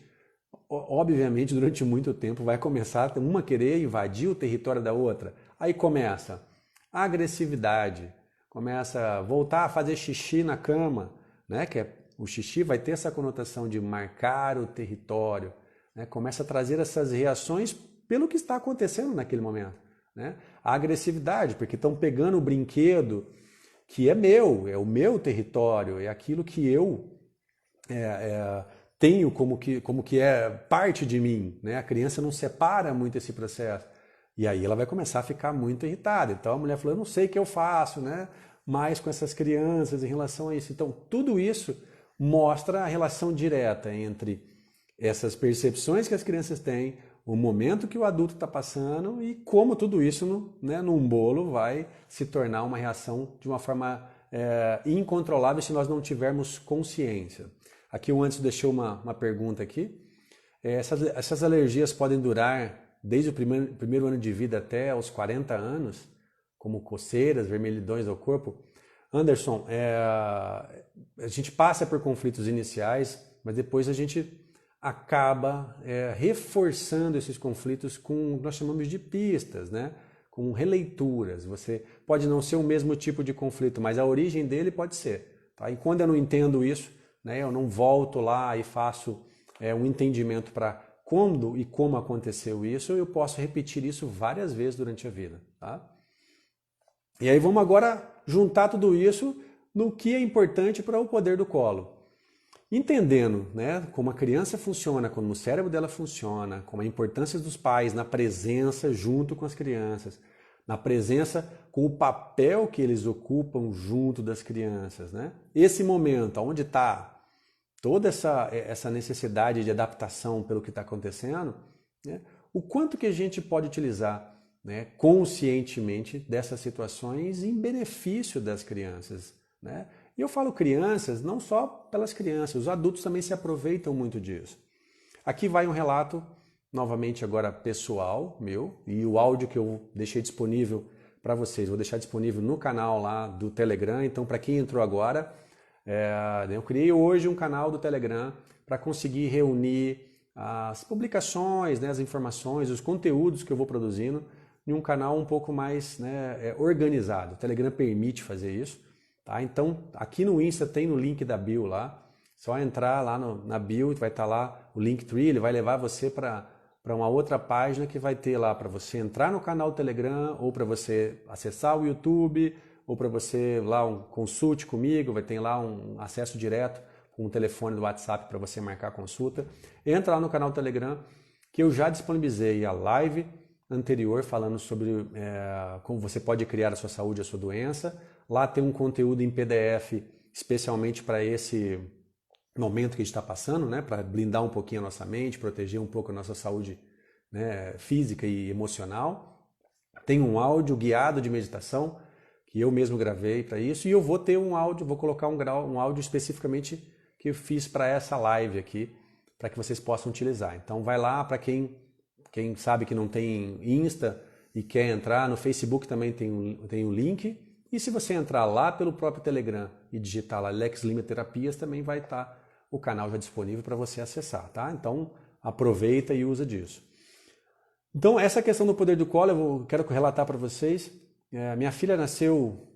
obviamente, durante muito tempo, vai começar uma querer invadir o território da outra. Aí começa a agressividade, começa a voltar a fazer xixi na cama, né? O xixi vai ter essa conotação de marcar o território, né? Começa a trazer essas reações pelo que está acontecendo naquele momento, né? A agressividade, porque estão pegando o brinquedo que é o meu território, é aquilo que eu tenho como que é parte de mim, né? A criança não separa muito esse processo. E aí ela vai começar a ficar muito irritada. Então a mulher falou: eu não sei o que eu faço, né? Mais com essas crianças em relação a isso. Então tudo isso mostra a relação direta entre essas percepções que as crianças têm, o momento que o adulto está passando e como tudo isso, né, num bolo vai se tornar uma reação de uma forma incontrolável se nós não tivermos consciência. Aqui o Anderson deixou uma pergunta aqui. Essas alergias podem durar desde o primeiro ano de vida até os 40 anos, como coceiras, vermelhidões ao corpo? Anderson, a gente passa por conflitos iniciais, mas depois a gente acaba reforçando esses conflitos com o que nós chamamos de pistas, né? Com releituras. Você pode não ser o mesmo tipo de conflito, mas a origem dele pode ser. Tá? E quando eu não entendo isso, né, eu não volto lá e faço um entendimento para quando e como aconteceu isso, eu posso repetir isso várias vezes durante a vida. Tá? E aí vamos agora juntar tudo isso no que é importante para o poder do colo. Entendendo, né, como a criança funciona, como o cérebro dela funciona, como a importância dos pais na presença junto com as crianças, na presença com o papel que eles ocupam junto das crianças, né? Esse momento, onde está toda essa necessidade de adaptação pelo que está acontecendo, né? O quanto que a gente pode utilizar, né, conscientemente dessas situações em benefício das crianças, né? E eu falo crianças não só pelas crianças, os adultos também se aproveitam muito disso. Aqui vai um relato, novamente agora pessoal meu, e o áudio que eu deixei disponível para vocês, vou deixar disponível no canal lá do Telegram. Então, para quem entrou agora, eu criei hoje um canal do Telegram para conseguir reunir as publicações, né, as informações, os conteúdos que eu vou produzindo em um canal um pouco mais, né, organizado. O Telegram permite fazer isso. Tá? Então, aqui no Insta tem no link da bio lá, só entrar lá na bio, vai estar lá o Linktree, ele vai levar você para uma outra página que vai ter lá para você entrar no canal do Telegram, ou para você acessar o YouTube, ou para você lá consulte comigo, vai ter lá um acesso direto com o telefone do WhatsApp para você marcar a consulta. Entra lá no canal do Telegram, que eu já disponibilizei a live anterior falando sobre como você pode criar a sua saúde, a sua doença. Lá tem um conteúdo em PDF especialmente para esse momento que a gente está passando, né? Para blindar um pouquinho a nossa mente, proteger um pouco a nossa saúde, né, física e emocional. Tem um áudio guiado de meditação que eu mesmo gravei para isso, e eu vou ter um áudio, vou colocar um áudio especificamente que eu fiz para essa live aqui, para que vocês possam utilizar. Então vai lá, para quem sabe que não tem Insta e quer entrar, no Facebook também tem o link. E se você entrar lá pelo próprio Telegram e digitar lá Lex Lima Terapias, também vai estar o canal já disponível para você acessar, tá? Então aproveita e usa disso. Então essa questão do poder do colo eu quero relatar para vocês. Minha filha nasceu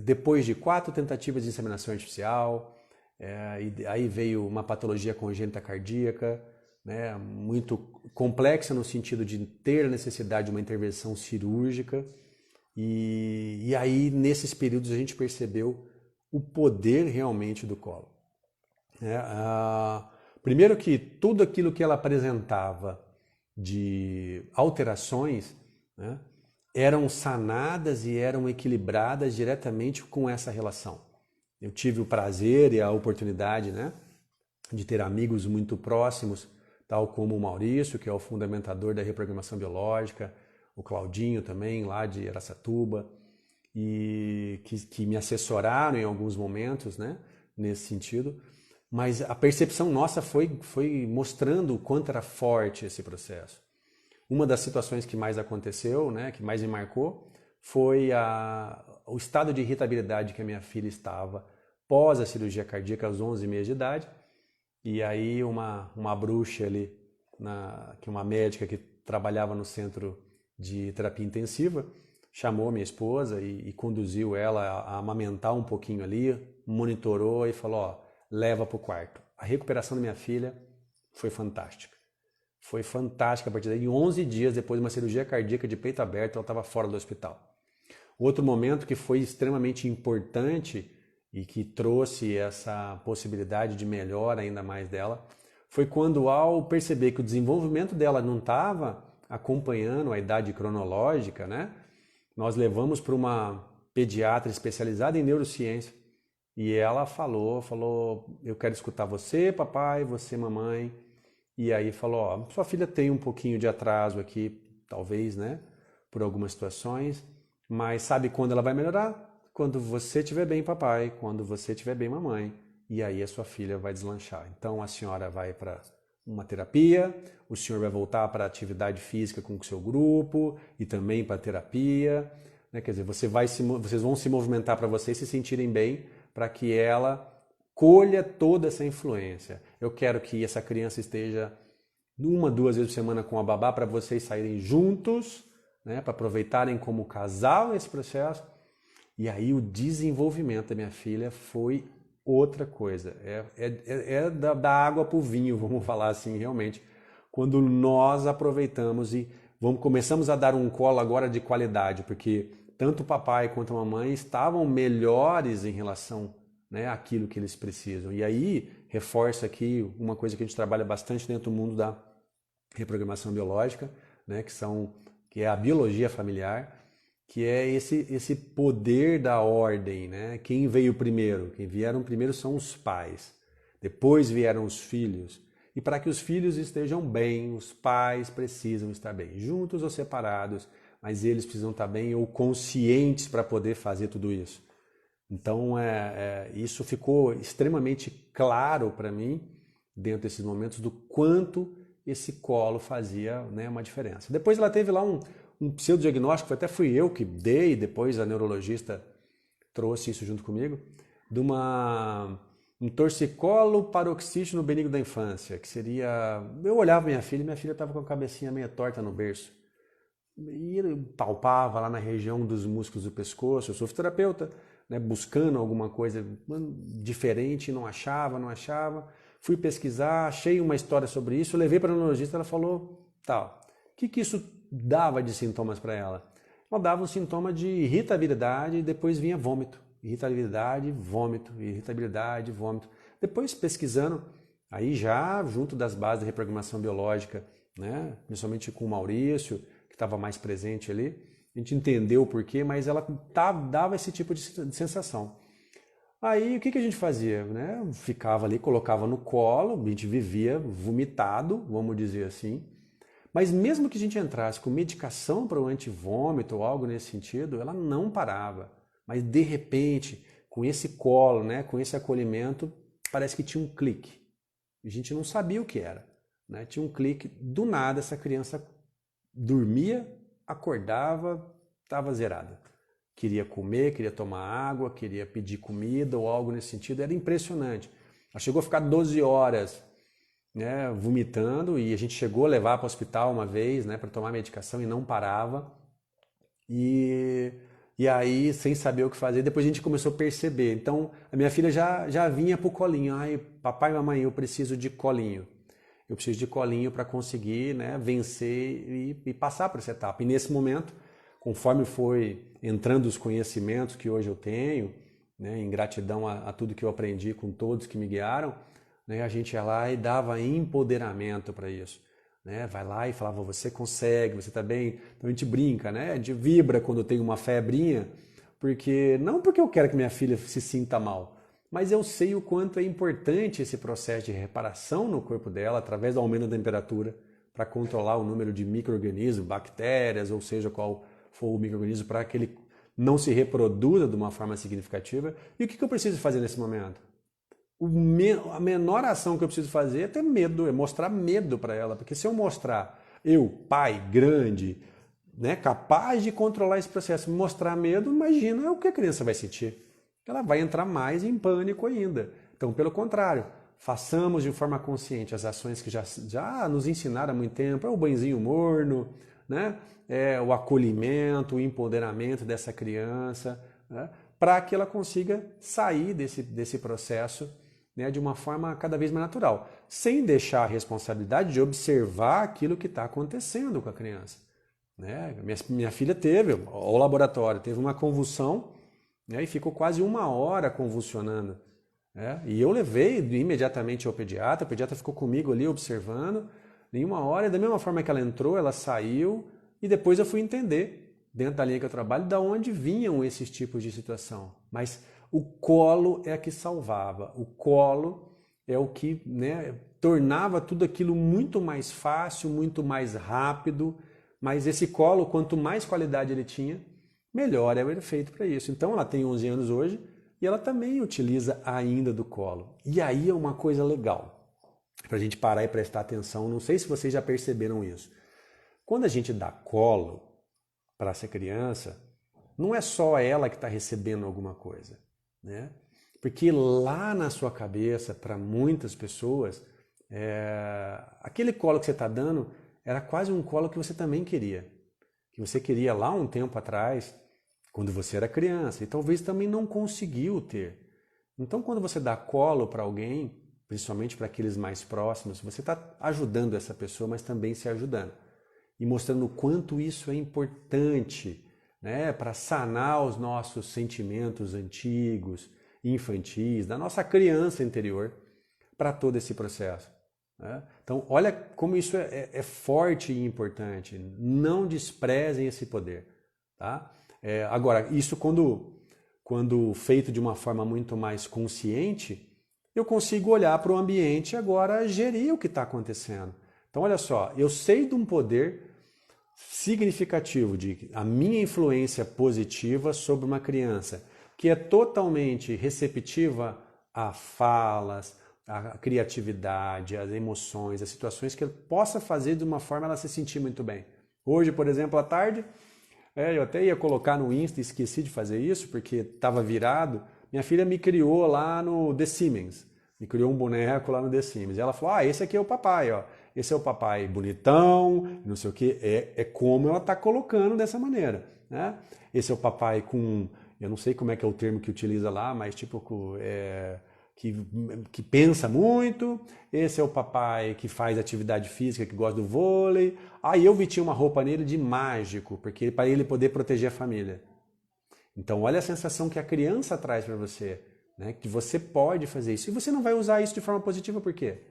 depois de 4 tentativas de inseminação artificial, e aí veio uma patologia congênita cardíaca, né, muito complexa no sentido de ter a necessidade de uma intervenção cirúrgica. E aí, nesses períodos, a gente percebeu o poder realmente do colo. Primeiro que tudo aquilo que ela apresentava de alterações, né, eram sanadas e eram equilibradas diretamente com essa relação. Eu tive o prazer e a oportunidade, né, de ter amigos muito próximos, tal como o Maurício, que é o fundamentador da reprogramação biológica, o Claudinho também, lá de Araçatuba, e que me assessoraram em alguns momentos, né, nesse sentido. Mas a percepção nossa foi mostrando o quanto era forte esse processo. Uma das situações que mais aconteceu, né, que mais me marcou, foi o estado de irritabilidade que a minha filha estava pós a cirurgia cardíaca aos 11 meses de idade. E aí uma bruxa ali, que é uma médica que trabalhava no centro de terapia intensiva, chamou minha esposa e conduziu ela a amamentar um pouquinho ali, monitorou e falou, ó, leva para o quarto. A recuperação da minha filha foi fantástica. Foi fantástica a partir daí. 11 dias depois de uma cirurgia cardíaca de peito aberto, ela estava fora do hospital. Outro momento que foi extremamente importante e que trouxe essa possibilidade de melhora ainda mais dela, foi quando, ao perceber que o desenvolvimento dela não estava acompanhando a idade cronológica, né, nós levamos para uma pediatra especializada em neurociência e ela falou, eu quero escutar você, papai, você, mamãe. E aí falou, ó, sua filha tem um pouquinho de atraso aqui, talvez, né, por algumas situações, mas sabe quando ela vai melhorar? Quando você estiver bem, papai, quando você estiver bem, mamãe. E aí a sua filha vai deslanchar. Então a senhora vai para uma terapia, o senhor vai voltar para a atividade física com o seu grupo e também para a terapia, né? Quer dizer, vocês vão se movimentar para vocês se sentirem bem, para que ela colha toda essa influência. Eu quero que essa criança esteja 1, 2 vezes por semana com a babá para vocês saírem juntos, né, para aproveitarem como casal esse processo. E aí o desenvolvimento da minha filha foi outra coisa. É da água para o vinho, vamos falar assim, realmente. Quando nós aproveitamos e começamos a dar um colo agora de qualidade, porque tanto o papai quanto a mamãe estavam melhores em relação, né, àquilo que eles precisam. E aí, reforço aqui uma coisa que a gente trabalha bastante dentro do mundo da reprogramação biológica, né, que é a biologia familiar, que é esse poder da ordem, né? Quem veio primeiro? Quem vieram primeiro são os pais, depois vieram os filhos. E para que os filhos estejam bem, os pais precisam estar bem, juntos ou separados, mas eles precisam estar bem ou conscientes para poder fazer tudo isso. Então, isso ficou extremamente claro para mim, dentro desses momentos, do quanto esse colo fazia, né, uma diferença. Depois ela teve lá um pseudodiagnóstico, até fui eu que dei, depois a neurologista trouxe isso junto comigo, de um torcicolo paroxítono benigno da infância, que seria... Eu olhava minha filha estava com a cabecinha meio torta no berço. E ele palpava lá na região dos músculos do pescoço. Eu sou fisioterapeuta, né, buscando alguma coisa diferente, não achava. Fui pesquisar, achei uma história sobre isso, levei para a neurologista, ela falou, tal, o que isso dava de sintomas para ela? Ela dava um sintoma de irritabilidade e depois vinha vômito. Irritabilidade, vômito, irritabilidade, vômito. Depois pesquisando, aí já junto das bases de reprogramação biológica, né, principalmente com o Maurício, que estava mais presente ali, a gente entendeu o porquê, mas ela dava esse tipo de sensação. Aí o que a gente fazia? Né? Ficava ali, colocava no colo, a gente vivia vomitado, vamos dizer assim. Mas mesmo que a gente entrasse com medicação para o antivômito ou algo nesse sentido, ela não parava. Mas de repente, com esse colo, né, com esse acolhimento, parece que tinha um clique. A gente não sabia o que era, né? Tinha um clique, do nada essa criança dormia, acordava, estava zerada. Queria comer, queria tomar água, queria pedir comida ou algo nesse sentido. Era impressionante. Ela chegou a ficar 12 horas, né, vomitando, e a gente chegou a levar para o hospital uma vez, né, para tomar medicação e não parava. E aí, sem saber o que fazer, depois a gente começou a perceber. Então, a minha filha já vinha pro colinho. Ai, papai e mamãe, eu preciso de colinho. eu preciso de colinho para conseguir, né, vencer e passar por essa etapa. E nesse momento, conforme foi entrando os conhecimentos que hoje eu tenho, né, em gratidão a tudo que eu aprendi com todos que me guiaram, né, a gente ia lá e dava empoderamento para isso. Né? Vai lá e falava, você consegue, você está bem. Então a gente brinca, né? A gente vibra quando tem uma febrinha, porque não porque eu quero que minha filha se sinta mal, mas eu sei o quanto é importante esse processo de reparação no corpo dela através do aumento da temperatura para controlar o número de micro-organismos, bactérias, ou seja, qual for o micro-organismo, para que ele não se reproduza de uma forma significativa. E o que eu preciso fazer nesse momento? A menor ação que eu preciso fazer é ter medo, é mostrar medo para ela. Porque se eu mostrar, eu, pai, grande, né, capaz de controlar esse processo, mostrar medo, imagina o que a criança vai sentir. Ela vai entrar mais em pânico ainda. Então, pelo contrário, façamos de forma consciente as ações que já nos ensinaram há muito tempo, é o banhozinho morno, né? É o acolhimento, o empoderamento dessa criança, né? Para que ela consiga sair desse processo, né, de uma forma cada vez mais natural, sem deixar a responsabilidade de observar aquilo que está acontecendo com a criança. Né? Minha filha teve, ao laboratório, teve uma convulsão, né, e ficou quase 1 hora convulsionando. Né? E eu levei imediatamente ao pediatra, o pediatra ficou comigo ali observando, em 1 hora, e da mesma forma que ela entrou, ela saiu, e depois eu fui entender, dentro da linha que eu trabalho, de onde vinham esses tipos de situação. Mas o colo é a que salvava, o colo é o que, né, tornava tudo aquilo muito mais fácil, muito mais rápido, mas esse colo, quanto mais qualidade ele tinha, melhor era ele feito para isso. Então ela tem 11 anos hoje e ela também utiliza ainda do colo. E aí é uma coisa legal, para a gente parar e prestar atenção, não sei se vocês já perceberam isso. Quando a gente dá colo para essa criança, não é só ela que está recebendo alguma coisa, né? Porque lá na sua cabeça, para muitas pessoas, aquele colo que você está dando era quase um colo que você também queria. Que você queria lá um tempo atrás, quando você era criança, e talvez também não conseguiu ter. Então, quando você dá colo para alguém, principalmente para aqueles mais próximos, você está ajudando essa pessoa, mas também se ajudando. E mostrando o quanto isso é importante, né, para sanar os nossos sentimentos antigos, infantis, da nossa criança interior, para todo esse processo. Né? Então, olha como isso é forte e importante. Não desprezem esse poder. Tá? Agora, isso quando feito de uma forma muito mais consciente, eu consigo olhar para o ambiente e agora gerir o que está acontecendo. Então, olha só, eu sei de um poder significativo de a minha influência positiva sobre uma criança que é totalmente receptiva a falas, a criatividade, as emoções, as situações que ele possa fazer de uma forma ela se sentir muito bem. Hoje, por exemplo, à tarde, eu até ia colocar no Insta e esqueci de fazer isso porque estava virado. Minha filha me criou lá no The Siemens, me criou um boneco lá no The Siemens. E ela falou, esse aqui é o papai, ó. Esse é o papai bonitão, não sei o que. É como ela está colocando dessa maneira. Né? Esse é o papai com, eu não sei como é que é o termo que utiliza lá, mas tipo que pensa muito. Esse é o papai que faz atividade física, que gosta do vôlei. Aí eu vesti uma roupa nele de mágico, porque para ele poder proteger a família. Então olha a sensação que a criança traz para você, né? Que você pode fazer isso. E você não vai usar isso de forma positiva, por quê?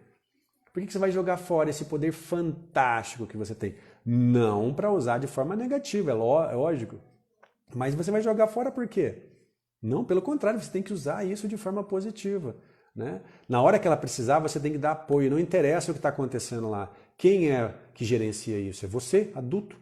Por que você vai jogar fora esse poder fantástico que você tem? Não para usar de forma negativa, é lógico. Mas você vai jogar fora por quê? Não, pelo contrário, você tem que usar isso de forma positiva. Né? Na hora que ela precisar, você tem que dar apoio. Não interessa o que está acontecendo lá. Quem é que gerencia isso? É você, adulto.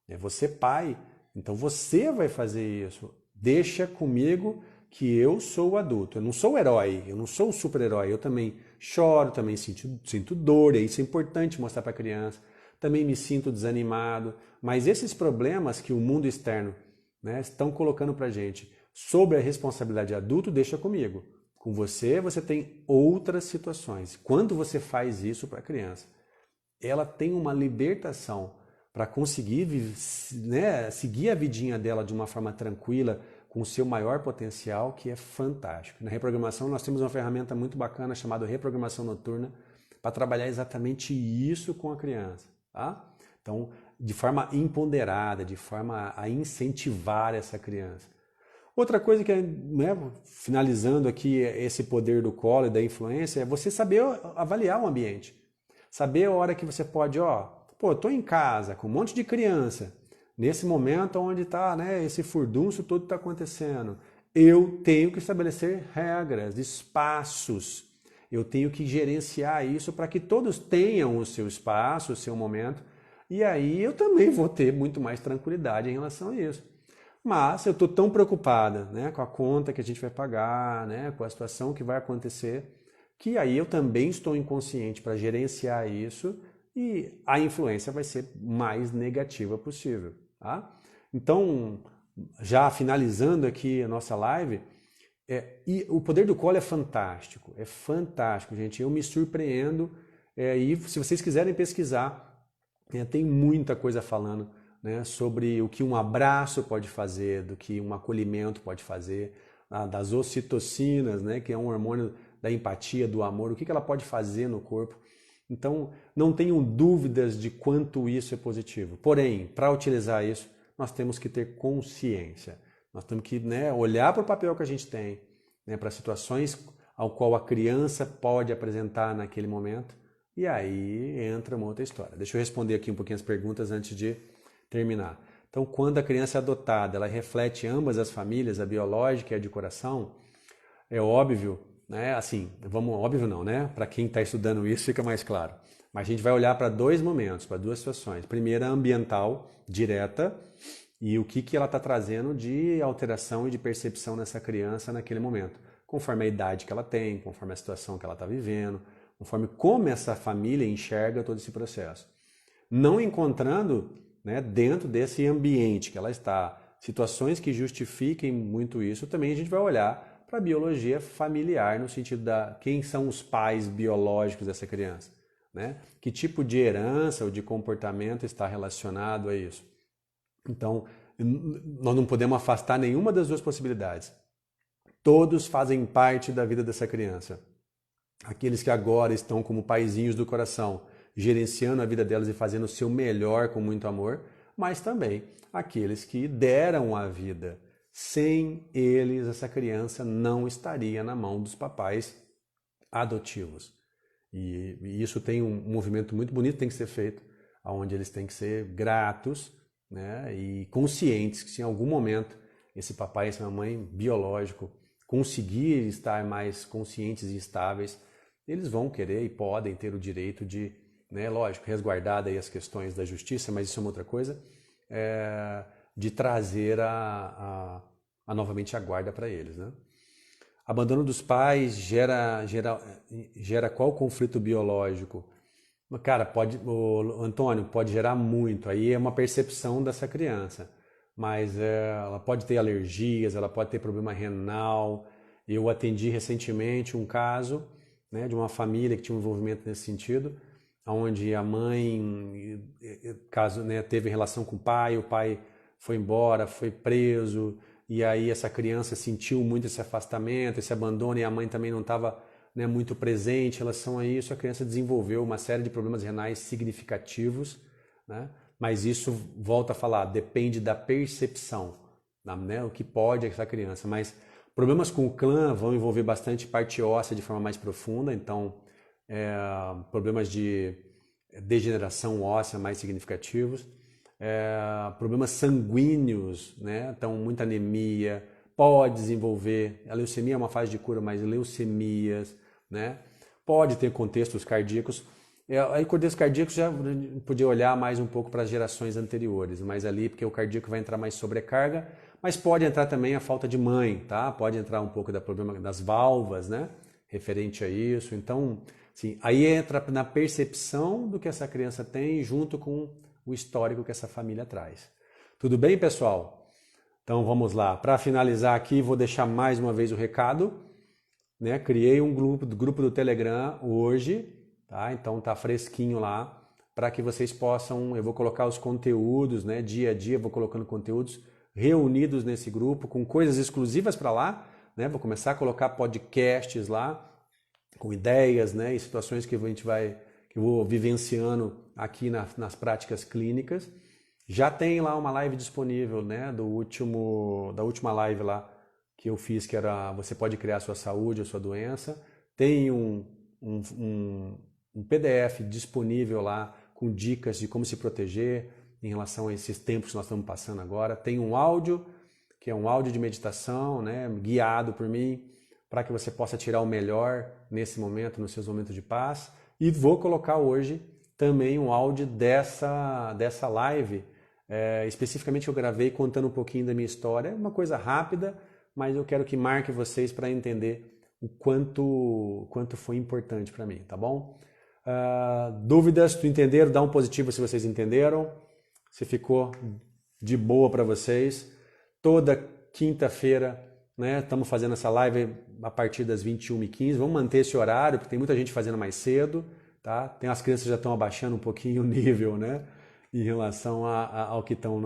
É você, pai. Então você vai fazer isso. Deixa comigo que eu sou o adulto. Eu não sou o herói, eu não sou o super-herói. Eu também choro, também sinto dor, e isso é importante mostrar para a criança. Também me sinto desanimado. Mas esses problemas que o mundo externo, né, estão colocando para a gente sobre a responsabilidade adulto, deixa comigo. Com você, você tem outras situações. Quando você faz isso para a criança, ela tem uma libertação para conseguir, né, seguir a vidinha dela de uma forma tranquila, com o seu maior potencial, que é fantástico. Na reprogramação, nós temos uma ferramenta muito bacana chamada reprogramação noturna, para trabalhar exatamente isso com a criança, tá? Então, de forma empoderada, de forma a incentivar essa criança. Outra coisa que é, né, finalizando aqui esse poder do colo e da influência, é você saber avaliar o ambiente. Saber a hora que você pode, eu tô em casa com um monte de criança, nesse momento onde está, né, esse furdunço todo está acontecendo. Eu tenho que estabelecer regras, espaços. Eu tenho que gerenciar isso para que todos tenham o seu espaço, o seu momento. E aí eu também vou ter muito mais tranquilidade em relação a isso. Mas eu estou tão preocupada, né, com a conta que a gente vai pagar, né, com a situação que vai acontecer, que aí eu também estou inconsciente para gerenciar isso e a influência vai ser mais negativa possível. Tá? Então, já finalizando aqui a nossa live, e o poder do colo é fantástico, gente. Eu me surpreendo, e se vocês quiserem pesquisar, tem muita coisa falando, né, sobre o que um abraço pode fazer, do que um acolhimento pode fazer, das ocitocinas, né, que é um hormônio da empatia, do amor, o que ela pode fazer no corpo. Então, não tenham dúvidas de quanto isso é positivo. Porém, para utilizar isso, nós temos que ter consciência. Nós temos que, né, olhar para o papel que a gente tem, né, para situações ao qual a criança pode apresentar naquele momento, e aí entra uma outra história. Deixa eu responder aqui um pouquinho as perguntas antes de terminar. Então, quando a criança é adotada, ela reflete ambas as famílias, a biológica e a de coração, é óbvio, né? Assim, óbvio não, né? Para quem está estudando isso fica mais claro. Mas a gente vai olhar para dois momentos, para duas situações. Primeira, ambiental, direta, e o que ela está trazendo de alteração e de percepção nessa criança naquele momento, conforme a idade que ela tem, conforme a situação que ela está vivendo, conforme como essa família enxerga todo esse processo. Não encontrando, né, dentro desse ambiente que ela está, situações que justifiquem muito isso, também a gente vai olhar para a biologia familiar, no sentido da quem são os pais biológicos dessa criança, né? Que tipo de herança ou de comportamento está relacionado a isso. Então, nós não podemos afastar nenhuma das duas possibilidades. Todos fazem parte da vida dessa criança. Aqueles que agora estão como paizinhos do coração, gerenciando a vida delas e fazendo o seu melhor com muito amor, mas também aqueles que deram a vida. Sem eles, essa criança não estaria na mão dos papais adotivos. E isso tem um movimento muito bonito que tem que ser feito, onde eles têm que ser gratos, né, e conscientes que se em algum momento esse papai e essa mamãe biológico conseguir estar mais conscientes e estáveis, eles vão querer e podem ter o direito de, né, lógico, resguardar aí as questões da justiça, mas isso é uma outra coisa, de trazer novamente a guarda para eles, né? Abandono dos pais gera qual conflito biológico? Cara, Antônio, pode gerar muito. Aí é uma percepção dessa criança. Mas ela pode ter alergias, ela pode ter problema renal. Eu atendi recentemente um caso, né, de uma família que tinha um envolvimento nesse sentido, onde a mãe, né, teve relação com o pai foi embora, foi preso, e aí essa criança sentiu muito esse afastamento, esse abandono, e a mãe também não estava, né, muito presente em relação a isso. A criança desenvolveu uma série de problemas renais significativos, né? Mas isso, volta a falar, depende da percepção, né? O que pode essa criança. Mas problemas com o clã vão envolver bastante parte óssea de forma mais profunda, então problemas de degeneração óssea mais significativos, problemas sanguíneos, né? Então muita anemia, pode desenvolver, a leucemia é uma fase de cura, mas leucemias, né? Pode ter contextos cardíacos. Aí contextos cardíacos já podia olhar mais um pouco para as gerações anteriores, mas ali porque o cardíaco vai entrar mais sobrecarga, mas pode entrar também a falta de mãe, tá? Pode entrar um pouco da problema das válvulas, né? Referente a isso. Então, sim, aí entra na percepção do que essa criança tem junto com o histórico que essa família traz. Tudo bem, pessoal? Então vamos lá. Para finalizar aqui, vou deixar mais uma vez o recado, né? Criei um grupo do Telegram hoje, tá? Então tá fresquinho lá para que vocês possam. Eu vou colocar os conteúdos, né? Dia a dia, vou colocando conteúdos reunidos nesse grupo com coisas exclusivas para lá, né? Vou começar a colocar podcasts lá com ideias, né, e situações que que eu vou vivenciando aqui nas práticas clínicas. Já tem lá uma live disponível, né, da última live lá que eu fiz, que era Você Pode Criar a Sua Saúde, a Sua Doença. Tem um PDF disponível lá com dicas de como se proteger em relação a esses tempos que nós estamos passando agora. Tem um áudio, que é um áudio de meditação, né, guiado por mim, para que você possa tirar o melhor nesse momento, nos seus momentos de paz. E vou colocar hoje também um áudio dessa live, especificamente eu gravei contando um pouquinho da minha história. É uma coisa rápida, mas eu quero que marque vocês para entender o quanto foi importante para mim, tá bom? Dúvidas, tu entenderam? Dá um positivo se vocês entenderam. Se ficou de boa para vocês. Toda quinta-feira, né, estamos fazendo essa live a partir das 21h15. Vamos manter esse horário, porque tem muita gente fazendo mais cedo, tá? Tem as crianças que já estão abaixando um pouquinho o nível, né, em relação ao que estão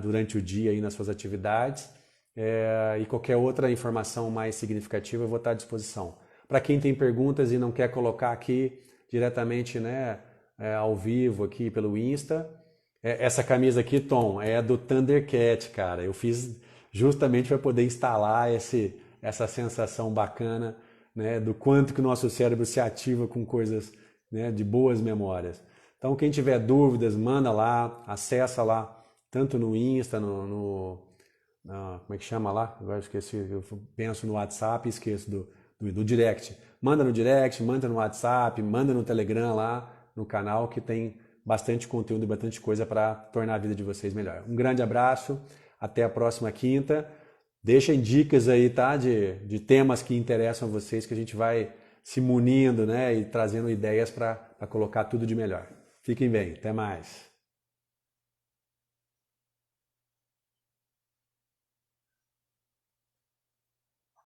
durante o dia aí nas suas atividades. E qualquer outra informação mais significativa eu vou estar à disposição. Para quem tem perguntas e não quer colocar aqui diretamente, né, ao vivo aqui pelo Insta, essa camisa aqui, Tom, é do Thundercat, cara. Eu fiz justamente para poder instalar essa sensação bacana, né, do quanto que o nosso cérebro se ativa com coisas, né, de boas memórias. Então, quem tiver dúvidas, manda lá, acessa lá, tanto no Insta, como é que chama lá? Agora eu esqueci, eu penso no WhatsApp e esqueço do direct. Manda no direct, manda no WhatsApp, manda no Telegram lá, no canal, que tem bastante conteúdo e bastante coisa para tornar a vida de vocês melhor. Um grande abraço, até a próxima quinta. Deixem dicas aí, tá? De temas que interessam a vocês, que a gente vai se munindo, né? E trazendo ideias para colocar tudo de melhor. Fiquem bem, até mais.